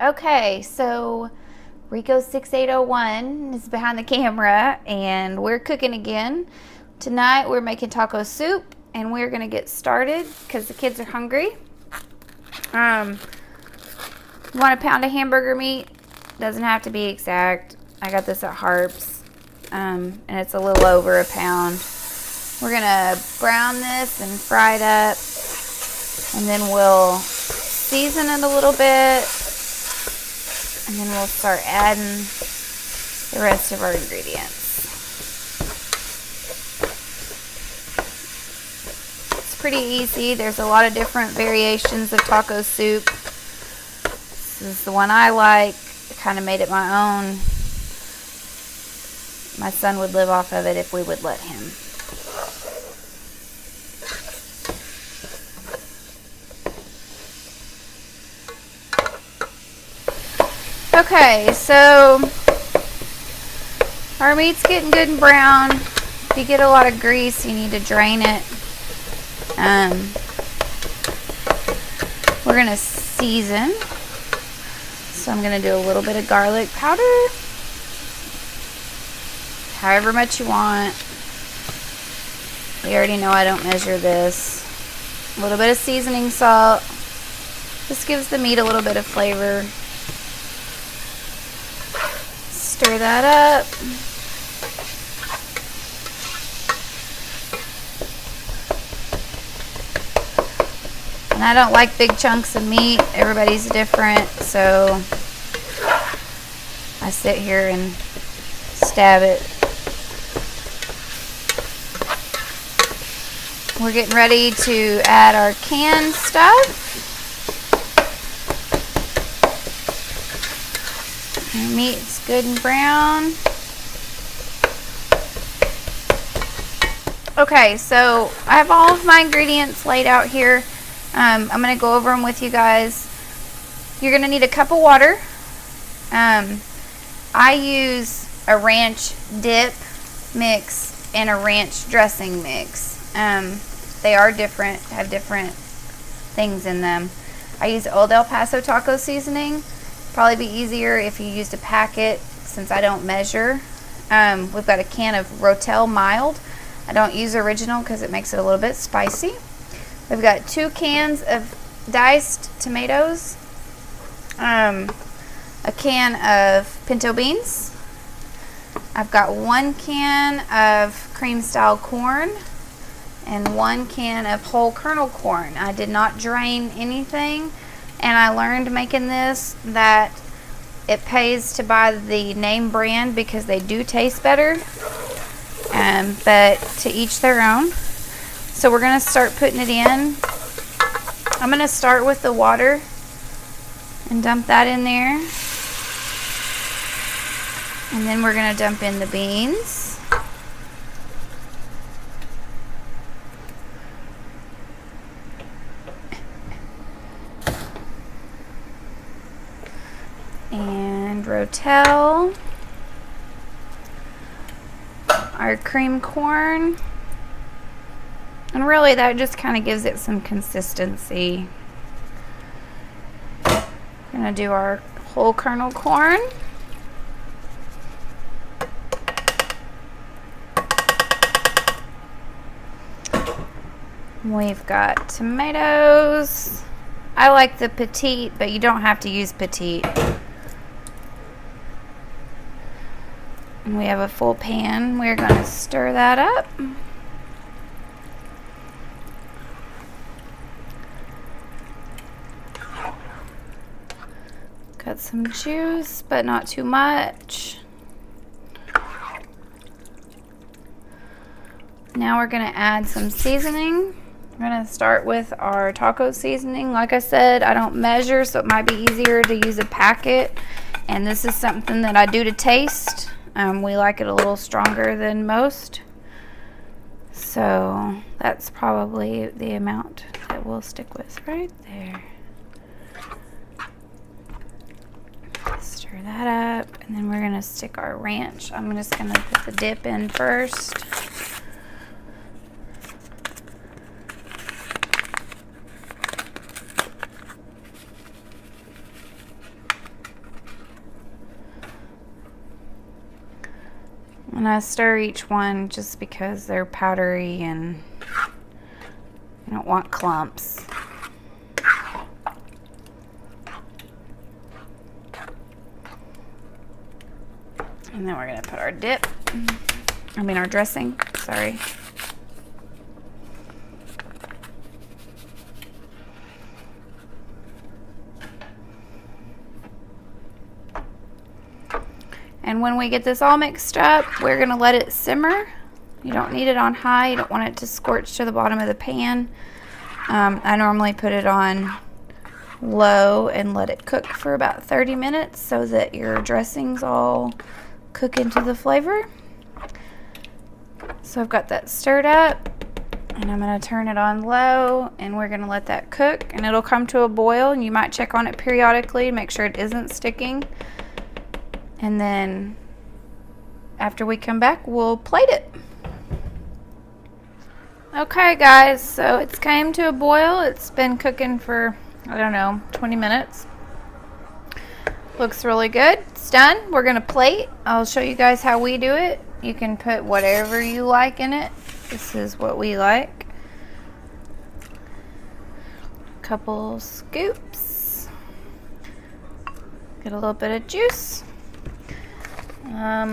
Okay, so Rico 6801 is behind the camera and we're cooking again. Tonight we're making taco soup and we're gonna get started because the kids are hungry. You want a pound of hamburger meat? Doesn't have to be exact. I got this at Harps, and it's a little over a pound. We're gonna brown this and fry it up, and then we'll season it a little bit, and then we'll start adding the rest of our ingredients. It's pretty easy. There's a lot of different variations of taco soup. This is the one I like. I kind of made it my own. My son would live off of it if we would let him. Okay, so our meat's getting good and brown. If you get a lot of grease, you need to drain it. We're gonna season. So I'm gonna do a little bit of garlic powder. However much you want. You already know I don't measure this. A little bit of seasoning salt. This gives the meat a little bit of flavor. Stir that up. And I don't like big chunks of meat. Everybody's different, so I sit here and stab it. We're getting ready to add our canned stuff. Our meat's good and brown. Okay, so I have all of my ingredients laid out here. I'm going to go over them with you guys. You're going to need a cup of water. I use a ranch dip mix and a ranch dressing mix. They are different, have different things in them. I use Old El Paso taco seasoning. Probably be easier if you used a packet since I don't measure. We've got a can of Rotel Mild. I don't use original because it makes it a little bit spicy. We've got 2 cans of diced tomatoes, a can of pinto beans. I've got 1 can of cream style corn and 1 can of whole kernel corn. I did not drain anything, and I learned making this that it pays to buy the name brand because they do taste better, but to each their own. So we're going to start putting it in. I'm going to start with the water and dump that in there. And then we're going to dump in the beans. And Rotel. Our cream corn. And really that just kind of gives it some consistency. We're going to do our whole kernel corn. We've got tomatoes. I like the petite, but you don't have to use petite. And we have a full pan. We're going to stir that up. Got some juice, but not too much. Now we're going to add some seasoning. We're going to start with our taco seasoning. Like I said, I don't measure, so it might be easier to use a packet. And this is something that I do to taste. We like it a little stronger than most. So that's probably the amount that we'll stick with right there. Stir that up, and then we're going to stick our ranch. I'm just going to put the dip in first. And I stir each one just because they're powdery and you don't want clumps. And then we're gonna put our dip, our dressing, sorry. And when we get this all mixed up, we're gonna let it simmer. You don't need it on high. You don't want it to scorch to the bottom of the pan. I normally put it on low and let it cook for about 30 minutes so that your dressings all cook into the flavor. So I've got that stirred up, and I'm gonna turn it on low, and we're gonna let that cook, and it'll come to a boil, and you might check on it periodically to make sure it isn't sticking. And then after we come back, we'll plate it. Okay guys, so it's came to a boil. It's been cooking for, I don't know, 20 minutes. Looks really good. It's done. We're gonna plate. I'll show you guys how we do it. You can put whatever you like in it. This is what we like. Couple scoops. Get a little bit of juice. A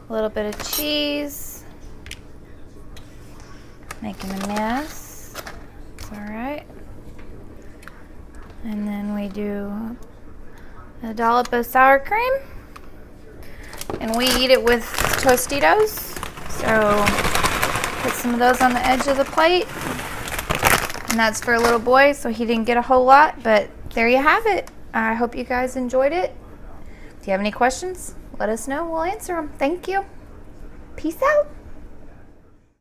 little bit of cheese. Making a mess. It's alright. And then we do a dollop of sour cream. And we eat it with Tostitos. So put some of those on the edge of the plate. And that's for a little boy, so he didn't get a whole lot, but there you have it. I hope you guys enjoyed it. If you have any questions, let us know. We'll answer them. Thank you. Peace out.